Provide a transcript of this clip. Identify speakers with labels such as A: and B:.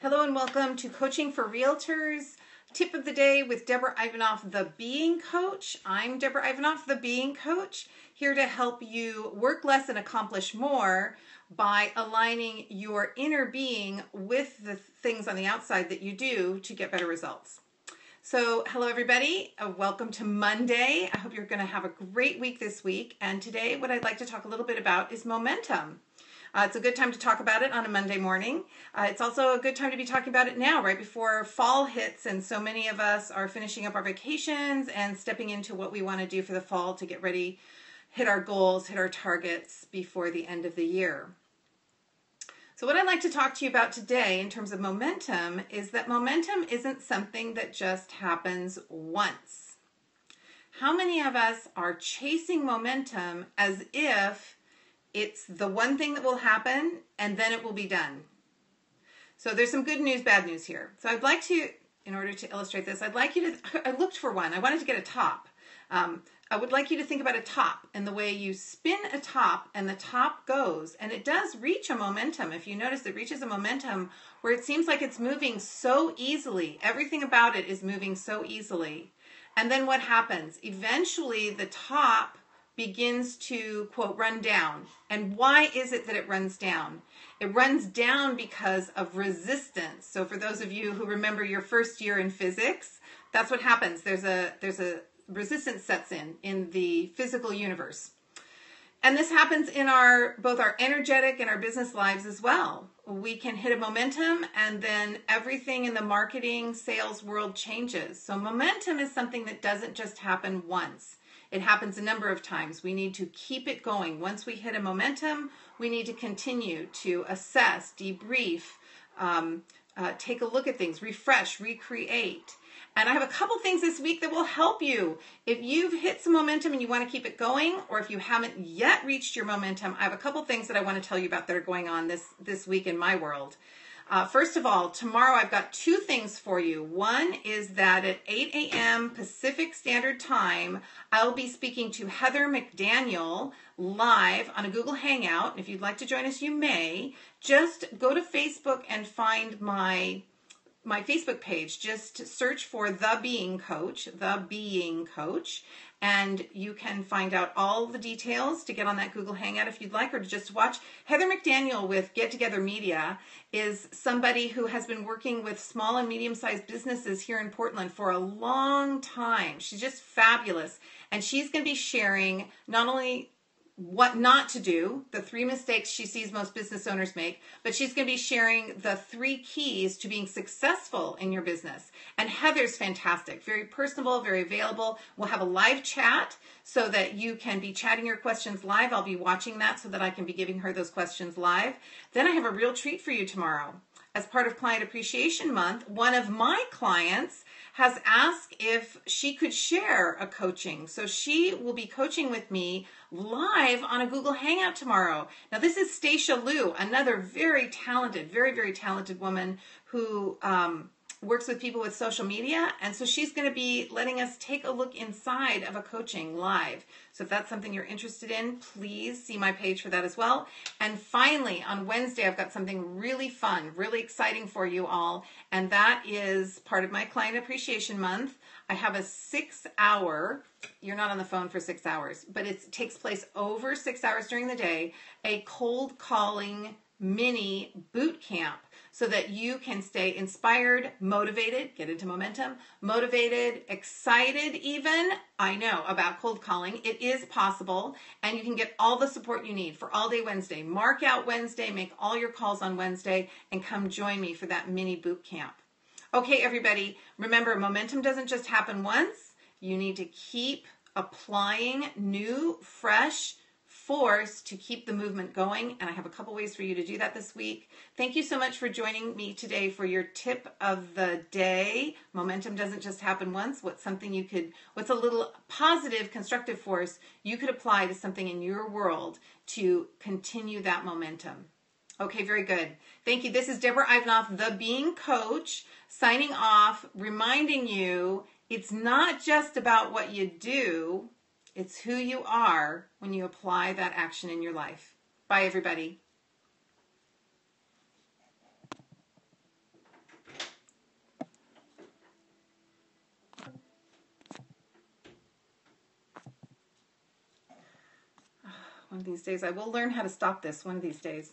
A: Hello and welcome to Coaching for Realtors. Tip of the day with Deborah Ivanoff, the Being Coach. I'm Deborah Ivanoff, the Being Coach, here to help you work less and accomplish more by aligning your inner being with the things on the outside that you do to get better results. So hello everybody, welcome to Monday. I hope you're going to have a great week this week. And today what I'd like to talk a little bit about is momentum. It's a good time to talk about it on a Monday morning. It's also a good time to be talking about it now, right before fall hits, and so many of us are finishing up our vacations and stepping into what we want to do for the fall to get ready, hit our goals, hit our targets before the end of the year. So what I'd like to talk to you about today in terms of momentum is that momentum isn't something that just happens once. How many of us are chasing momentum as if it's the one thing that will happen and then it will be done? So there's some good news, bad news here. So I'd like to, in order to illustrate this, I'd like you to, I looked for one. I wanted to get a top. I would like you to think about a top and the way you spin a top and the top goes, and it does reach a momentum. If you notice, it reaches a momentum where it seems like it's moving so easily. Everything about it is moving so easily. And then what happens? Eventually the top begins to, quote, run down. And why is it that it runs down? It runs down because of resistance. So for those of you who remember your first year in physics, that's what happens. There's a resistance sets in the physical universe. And this happens in both our energetic and our business lives as well. We can hit a momentum and then everything in the marketing, sales world changes. So momentum is something that doesn't just happen once. It happens a number of times. We need to keep it going. Once we hit a momentum, we need to continue to assess, debrief, take a look at things, refresh, recreate. And I have a couple things this week that will help you. If you've hit some momentum and you want to keep it going, or if you haven't yet reached your momentum, I have a couple things that I want to tell you about that are going on this week in my world. First of all, tomorrow I've got two things for you. One is that at 8 a.m. Pacific Standard Time, I'll be speaking to Heather McDaniel live on a Google Hangout. If you'd like to join us, you may. Just go to Facebook and find my Facebook page. Just search for The Being Coach, and you can find out all the details to get on that Google Hangout if you'd like, or to just watch. Heather McDaniel with Get Together Media is somebody who has been working with small and medium-sized businesses here in Portland for a long time. She's just fabulous, and she's going to be sharing not only what not to do, the 3 mistakes she sees most business owners make, but she's going to be sharing the 3 keys to being successful in your business. And Heather's fantastic, very personable, very available. We'll have a live chat so that you can be chatting your questions live. I'll be watching that so that I can be giving her those questions live. Then I have a real treat for you tomorrow. As part of Client Appreciation Month, one of my clients has asked if she could share a coaching. So she will be coaching with me live on a Google Hangout tomorrow. Now this is Stacia Liu, another very talented, very, very talented woman who works with people with social media. And so she's going to be letting us take a look inside of a coaching live. So if that's something you're interested in, please see my page for that as well. And finally, on Wednesday, I've got something really fun, really exciting for you all. And that is part of my Client Appreciation Month. I have a 6-hour, you're not on the phone for 6 hours, but it takes place over 6 hours during the day, a cold calling mini boot camp so that you can stay inspired, motivated, get into momentum, motivated, excited even, I know, about cold calling. It is possible, and you can get all the support you need for All Day Wednesday. Mark out Wednesday, make all your calls on Wednesday, and come join me for that mini boot camp. Okay, everybody, remember, momentum doesn't just happen once. You need to keep applying new, fresh force to keep the movement going, and I have a couple ways for you to do that this week. Thank you so much for joining me today for your tip of the day. Momentum doesn't just happen once. What's a little positive, constructive force you could apply to something in your world to continue that momentum? Okay, very good. Thank you. This is Deborah Ivanoff, the Being Coach, signing off, reminding you it's not just about what you do, it's who you are when you apply that action in your life. Bye, everybody. One of these days I will learn how to stop this one of these days.